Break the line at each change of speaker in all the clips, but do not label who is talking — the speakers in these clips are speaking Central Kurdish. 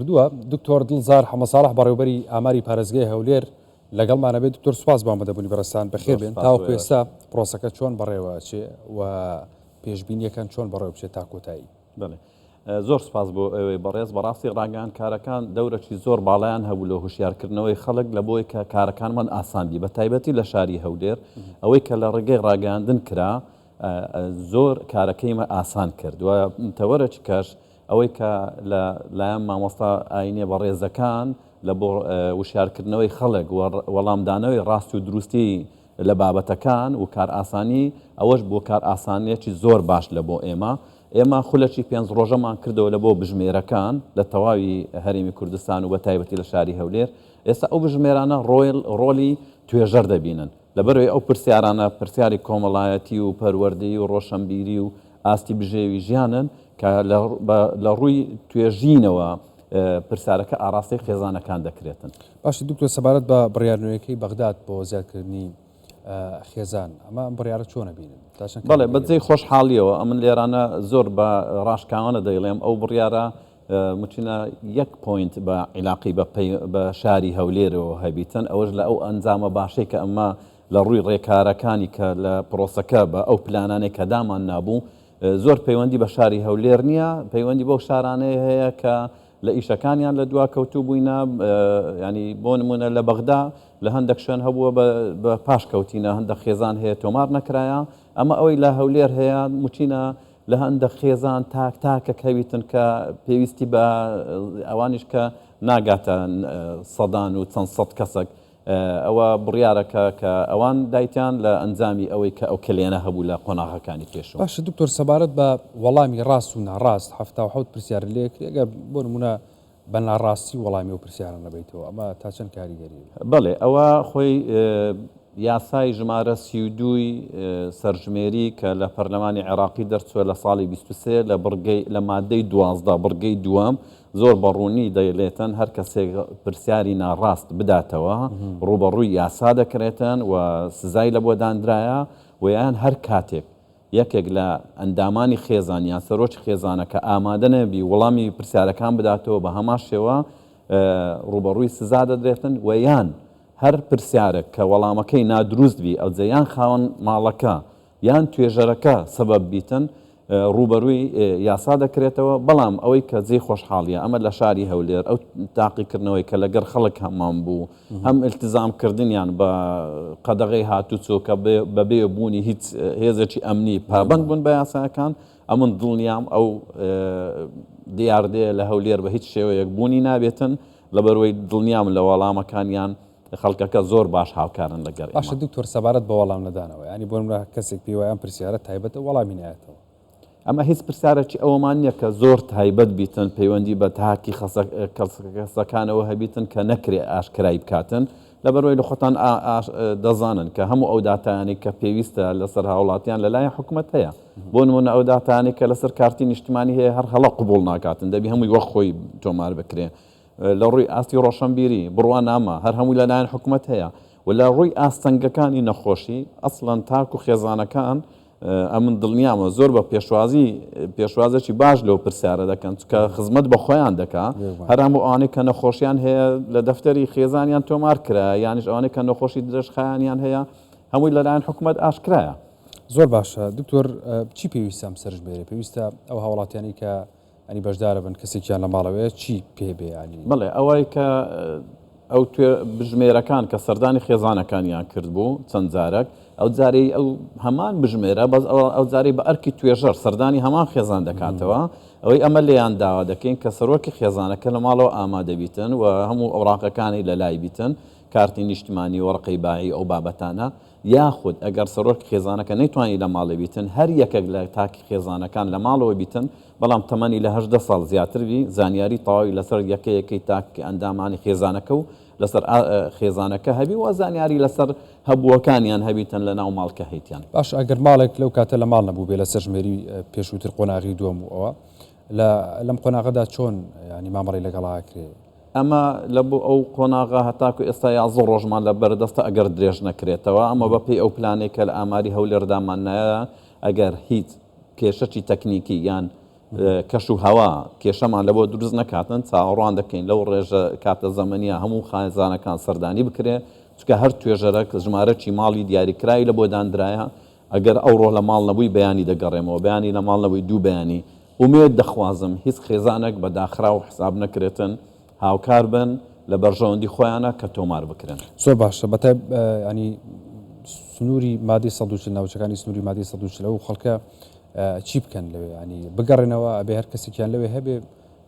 دووە دکتۆر دڵزار حەمەساڵح بەڕێوەبەری ئاماری پارێزگای هەولێر لەگەڵمانەبێت دکتۆر سوپاس بە ئەمەدەبوونی بەڕێستان بەخێر بێن تاوەکو ئێستا پرۆسەکە چۆن بەڕێوە چێ و پێشبینیەکان چۆن بەڕێوە بچێت تا کۆتایی.
بڵێ زۆر سپاس بۆ ئەوەی بەڕێز بەڕاستی ڕاگەیان کارەکان دەورەی زۆر باڵیان هەبوو لە هوشیارکردنەوەی خەڵک لە بۆی کە کارەکانمان ئاساندی بە تایبەتی لە شاری هەولێر ئەوەی کە لە ڕێگەی ڕاگەاندن کرا زۆر کارەکەیمە ئاسان کرد و تەوەرەی کەش ئەوەی کە لە لایەن مامۆستا ئاینێ بەڕێزەکان لە بۆ وشارکردنەوەی خەڵک وەڵامدانەوەی ڕاست و دروستی لە بابەتەکان و کار ئاسانی ئەوەش بۆ کار ئاسانیەکی زۆر باش لە بۆ ئێمە خولەکی 5 ڕۆژەمان کردەوە لە بۆ بژمێرەکان لە تەواوی هەرێمی کوردستان و بە تایبەتی لە شاری هەولێر. ئێستا ئەو بژمێرانە ڕۆلی توێژەر دەبینن لەبەرەوەی ئەو پرسیارانە پرسیاری کۆمەڵایەتی و پەروەردەی و ڕۆشنبیری و ئاستی بژێوی ژیانن کە لە ڕووی توێژینەوە پرسیارەکە ئاراستی خێزانەکان دەکرێتن.
باشە دکتۆر سەبارەت بە بڕیارنوێیەکەی بەغداد بۆ زیادکردنی خێزان ئەمە بڕیارە چۆنە بینن؟
بەڵێ بەجێی خۆشحاڵیەوە ئەمن لێرانە زۆر بە ڕاشکاوانە دەیڵێم ئەو بڕیارە مچینە 1 پوینت بە عیلاقی بە شاری هەولێرەوە هەبیتن ئەوەش لە ئەو ئەنجامە باشەی کە ئەمە لە ڕووی ڕێکارەکانی کە لە پرۆسەکە بە ئەو پلانانەی کە دامان نابوو زۆر پەیوەندی بە شاری هەولێر نییە پەیوەندی بۆ شارانەیە هەیە کە لە ئیشەکانیان لە دوا کەوتوو بووینە ینی بۆ نمونە لە بەغدا لە هەندێک شوێن هەبووە بە پاش کەوتینە هەندێک خێزان هەیە تۆمار نەکرایە ئەمە ئەوەی لە هەولێر هەیە مچینە لە هەندێک خێزان تاکە کەویتن کە پێویستی بە ئەوانیش کە ناگاتە سەدان و چەند سەد کەسێک ئەوە بڕیارەکە کە ئەوان دایتیان لە ئەنجامی ئەوەی کە ئەو کلێنە هەبوو لە قۆناغەکانی پێشوە.
باشە دکتۆر سەبارەت بە وەڵامی ڕاست و ناڕاست 77 پرسیار لێکرێ ئەگەر بۆ نمونە بە ناڕاستی وەڵامی و پرسیاران نەبێتەوە ئەمە تا چەند کاریگەری؟
بەڵێ ئەوە خۆی یاسای ژمارە 32 سەرژمێری کە لە پەرلەمانی عێراقی دەرچووە لە ساڵی 23 لە مادەی 12 بڕگەی دووەم زۆر بەڕوونی دەیڵێتن هەر کەسێک پرسیاری ناڕاست بداتەوە ڕوبەڕووی یاسا دەکرێتن و سزای لە بۆ دانرایە و یان هەر کاتێک یەکێک لە ئەندامانی خێزان یان سەرۆکی خێزانە کە ئامادە نەبی وەڵامی پرسیارەکان بداتەوە بە هەمان شێوە ڕوبەڕووی سزا دەدرێتن و یان هەر پرسیارێک کە وەڵامەکەی نادروست بی ئەو یان خاوەن ماڵەکە یان توێژەرەکە سەبەب بیتن ڕوبەرووی یاسا دەکرێتەوە. بەڵام ئەوەی کە جێی خۆشحاڵیە ئەمە لە شاری هەولێر ئەو تاقیکردنەوەی کە لەگەر خەڵک هەمان بوو هەم التزامکردنیان بە قەدەغەی هاتوچۆکە بەبێ بوونی هیچ هێزێکی ئەمنی پابند بوون بە یاساکان ئەمن دڵنیام ئەو دیاردەیە لە هەولێر بە هیچ شێوەیەک بوونی نابێتن لەبەرەوەی دڵنیام لە وەڵامەکانیان خەڵکەکە زۆر باش هاوکارن لەگەر.
باشە دکتۆر سەبارەت بە وەڵام نەدانەوە ینی بۆ نمونە کەسێک پێی وایە پرسیارە تایبەتە وەڵامی نایەتەوە
ئەمە هیچ پرسیارێکی ئەوەمان نییە کە زۆر تایبەت بیتن پەیوەندی بە تاکی کەسەکانەوە هەبیتن کە نەکرێ ئاشکرای بکاتن لەبەرەوەی لە خۆتان دەزانن کە هەموو ئەو داتایانی کە پێویستە لەسەر هاوڵاتیان لەلایەن حکوومەت هەیە بۆ نمونە ئەو داتانی کە لەسەر کارتی نیشتیمانی هەیە هەر هەڵە قبول ناکاتن دەبی هەمووی وەک خۆی تۆمار بکرێ لە ڕووی ئاستی ڕۆشنبیری بڕوان نامە هەر هەمووی لەلایەن حکوومەت هەیە و لە ڕووی ئاستەنگەکانی نەخۆشی ئەسڵەن تاک و خێزانەکان ئەمن دڵنیامە زۆر بە پێشوازێکی باش لەو پرسیارە دەکەن کە خزمەت بە خۆیان دەکا هەر هەموو ئەوانەی کە نەخۆشیان هەیە لە دەفتەری خێزانیان تۆمار کرا یانیش ئەوانەی کە نەخۆشی درێژخایانیان هەیە هەمووی لەلایەن حکوومەت ئاشکرایە.
زۆر باشە دکتۆر چی پێویستە ئەم سەرژمێرە پێویستە ئەو هاوڵاتیانی کە ئەنی بەشدارە بن کەسێکیان لە ماڵەوەیە چی پێبێ ینی؟
بڵێ ئەوەی کە ئەو بژمێرەکان کە سەردانی خێزانەکانیان کرد بوو چەند جارێک ئەو جارەی ئەو هەمان بژمێرە بەس ئەو جارەی بە ئەرکی توێژەر سەردانی هەمان خێزان دەکاتەوە ئەوەی ئەمە لێیان داوا دەکەین کە سەرۆکی خێزانەکە لە ماڵەوە ئامادەبیتن و هەموو ئەوراقەکانی لە لای بیتن کارتی نیشتیمانی وەرقەی باعی ئەو بابەتانە یاخود ئەگەر سەرۆکی خێزانەکە نەیتوانی لە ماڵە بیتن هەر یەکێک لە تاکی خێزانەکان لە ماڵەوە بیتن بەڵام تەمەنی لە 18 ساڵ زیاتر بی زانیاری تەواوی لەسەر یەکەیەکەی تاکی ئەندامانی خێزانەکە و لەسەر خێزانەکە هەبی و زانیاری لەسەر هەبووەکانیان هەبیتن لە ناو ماڵکە هەیتیان.
باش ئەگەر ماڵێک لەو کاتە لە ماڵ نەبوو بێ لە سەرژمێری پێشووتر قۆناغی دووەم و ئەوە لەم قۆناغەدا چۆن ینی مامەڕی لەگەڵاکرێ؟
ئەمە لە بۆ ئەو قۆناغا هەتاکو ئێستا 11 ڕۆژمان لە بەردەستە ئەگەر درێژ نەکرێتەوە ئەمە بەپێی ئەو پلانێک کە لە ئاماری هەولێردامان نایە ئەگەر هیچ کێشەی تەکنیکی یان کەش و هەوا کێشەمان لە بۆ دروست نەکاتن چاوەڕوان دەکەین لەو ڕێژە کاتە زەمەنیە هەموو خێزانەکان سەردانی بکرێ چکە هەر توێژەرە ژمارەی ماڵی دیاریکراوی لە بۆ دانرایە ئەگەر ئەوڕۆ لە ماڵ نەبووی بەیانی دەگەڕێمەوە بەیانی لە ماڵ نەبووی دوو بەیانی ومێت دەخوازم هیچ خێزانێک بە داخرا و حساب نەکرێتن هاوکار بن لە بەرژەوەندی خۆیانە کە تۆمار بکرن
زۆر باشە بەتە ینی سنووری مادی 140 ناوچەکانی سنووری مادی 140 و خەڵکە چی بکەن لەوێ ینی بگەڕێنەوە ئەبێ هەر کەسێکیان لەوێ هەبێ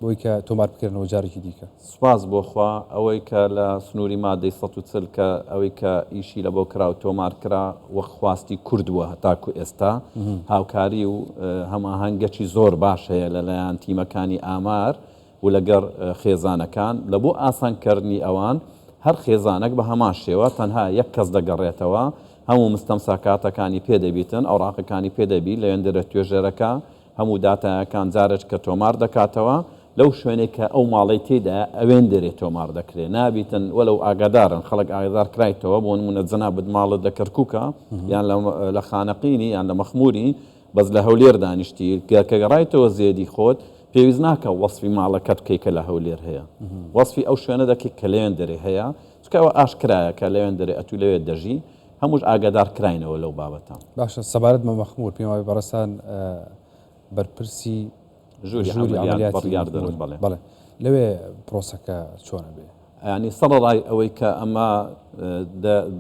بۆی کە تۆمار بکردنەوە جارێکی دیکە
سوپاس بۆخوا ئەوەی کە لە سنووری مادەی 140 کە ئەوەی کە ئیشی لە بۆ کرا و تۆمار کرا وەک خواستی کوردووە هەتاکو ئێستا هاوکاری و هەماهەنگەکی زۆر باش هەیە لەلایەن تیمەکانی ئامار و لەگەر خێزانەکان لە بۆ ئاسانکردنی ئەوان هەر خێزانێک بە هەمان شێوە تەنها یەک کەس دەگەڕێتەوە هەموو مستەمساکاتەکانی پێدەبیتن ئەوراقەکانی پێدەبی لە وێندرە توێژەرەکە هەموو داتایەکان جارێک کە تۆمار دەکاتەوە لەو شوێنێک کە ئەو ماڵی تێدا ئەوێن دەرێت تۆمار دەکرێت نابیتن وەلەو ئاگادارن خەڵک ئاگادار کرایتەوە بۆ نمونە جەنابەت ماڵت لە کەرکووکە یان لە خانەقینی یان لە مەخموری بەس لە هەولێر دانیشتی کە گەڕایتەوە زێدی خۆت پێویست ناکە وەصفی ماڵەکەت بکەی کە لە هەولێر هەیە وەصفی ئەو شوێنە دەکەی کە لەوێن دەرێ هەیە چکەوە ئاشکرایە کە لەوێن دەرێ ئەتو لەوێت دەژی هەمووش ئاگادار کراینەوە لەو بابەتە
باشە سەبارەت بە مەخمور پێم وایە بەڕستان بەرپرسی
ژووری عەمەلیاتی
بەڵێ لەوێ پرۆسەکە چۆنە بێ
ینی سەرڕای ئەوەی کە ئەمە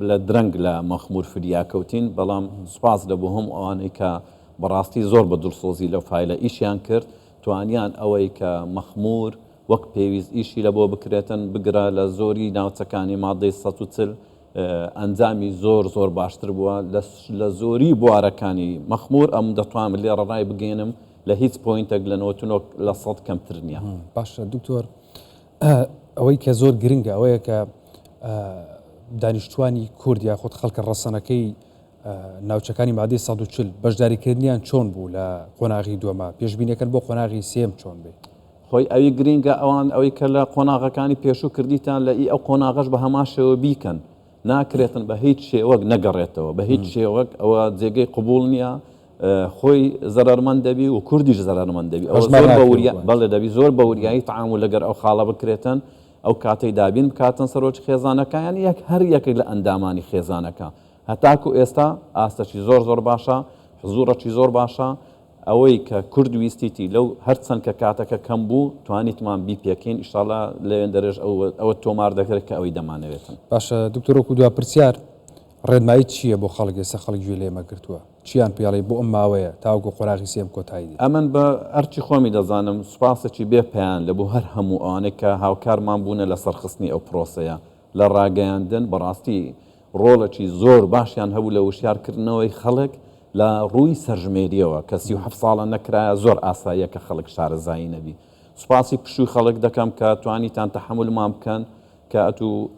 لە درەنگ لە مەخمور فریاکەوتین بەڵام سوپاس لە بۆ هەم ئەوانەی کە بەڕاستی زۆر بە دڵسۆزی لەو فایلە ئیشیان کرد توانیان ئەوەی کە مەخمور وەک پێویست ئیشی لە بۆ بکرێتن بگرە لە زۆری ناوچەکانی مادەی 140 ئەنجامی زۆر باشتر بووە لە زۆری بوارەکانی مەخمور ئەم دەتوانم لێرە ڕای بگەێنم لە هیچ پۆینتێک لە 99 لە 100 کەمتر نییە
باشە دکتۆر ئەوەی کە زۆر گرنگە ئەوەیە کە دانیشتوانی کورد یا خۆت خەڵکە ڕەسەنەکەی ناوچەکانی مادەی 140 بەشداریکردنیان چۆن بوو لە قۆناغی دووەمە پێشبینیەکەن بۆ قۆناغی سێم چۆن بێ
خۆی ئەوی گرنگە ئەوان ئەوەی کە لە قۆناغەکانی پێشوو کردیتان لە ئەو قۆناغەش بە هەماشەوە بیکەن ناکرێتن بە هیچ شێوەک نەگەڕێتەوە بە هیچ شێوەک ئەوە جێگەی قبول نییە خۆی زەرمەند دەبی و کوردیش زەرمەند دەبی بەڵێ دەبی زۆر بە وریایی تەعامل لەگەر ئەو خاڵە بکرێتن ئەو کاتەی دابین بکاتن سەرۆک خێزانەکان یەک هەر یەکێک لە ئەندامانی خێزانەکە هەتاکو ئێستا ئاستەی زۆر باشە حزوڕەکی زۆر باشە ئەوەی کە کورد ویستیتی لەو هەرچەند کە کاتەکە کەم بوو توانیتمان بیپێکین ئیشاڵا لەوێن دەرێژ ئەوە تۆمار دەکرێت کە ئەوەی دەمانەوێتن
باشە دکتۆرۆکو دوا پرسیار ڕێنمایی چییە بۆ خەڵک ئێستا خەڵک گوێ لێمە گرتووە چیان پیاڵی بۆ ئەم ماوەیە تاوەکو قۆراغی سێم کۆتاییدی
ئەمن بە ئەرچی خۆمی دەزانم سوپاسێکی بێ پێیان لە بۆ هەر هەموو ئەوانێک کە هاوکارمان بوونە لە سەرخستنی ئەو پرۆسەیە لە ڕاگەیاندن بەڕاستی ڕۆڵێکی زۆر باشیان هەبوو لە وشارکردنەوەی خەڵک لە ڕووی سەرژمێریەوە کە 37 ساڵە نەکرایە زۆر ئاساییە کە خەڵک شارەزایی نەبی سوپاسی پشووی خەڵک دەکەم کە توانیتان تەحملمان بکەن کە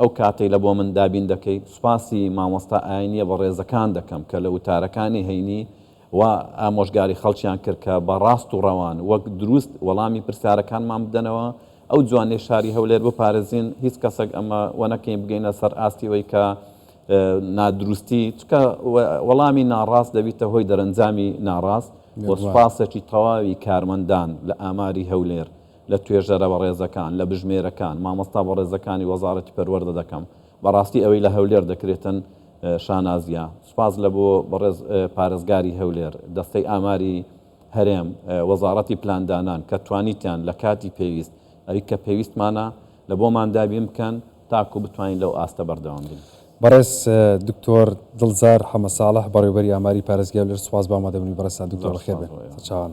ئەو کاتەی لە بۆ من دابین دەکەی سوپاسی مامۆستا ئاینیە بە ڕێزەکان دەکەم کە لە وتارەکانی هەینی و ئامۆژگاری خەڵکیان کرد کە بە ڕاست و ڕەوان وەک دروست وەڵامی پرسیارەکانمان بدەنەوە ئەو جوانێ شاری هەولێر بپارێزین هیچ کەسێک ئەمە وەنەکەین بگەینە سەر ئاستیەوەی کە نادروستی چکە وەڵامی ناڕاست دەبیتە هۆی دەرەنجامی ناڕاست بۆ سوپاسێکی تەواوی کارمەندان لە ئاماری هەولێر لە توێژەرە بە ڕێزەکان لە بژمێرەکان مامۆستا بە ڕێزەکانی وەزارەتی پەروەردە دەکەم بەڕاستی ئەوەی لە هەولێر دەکرێتن شانازیە سوپاس لە بۆ بەڕێز پارێزگاری هەولێر دەستەی ئاماری هەرێم وەزارەتی پلاندانان کە توانیتیان لە کاتی پێویست ئەوی کە پێویستمانە لە بۆمان دابین بکەن تاکو بتوانین لەو ئاستە بەردەوام بین
بەڕێز دکتۆر دڵزار حەمەساڵح بەڕێوەبەری ئاماری پارێزگای لێر سوپاس بە ئامادەبوونی بەڕێستان دکتۆر بەخێر بێن چاوان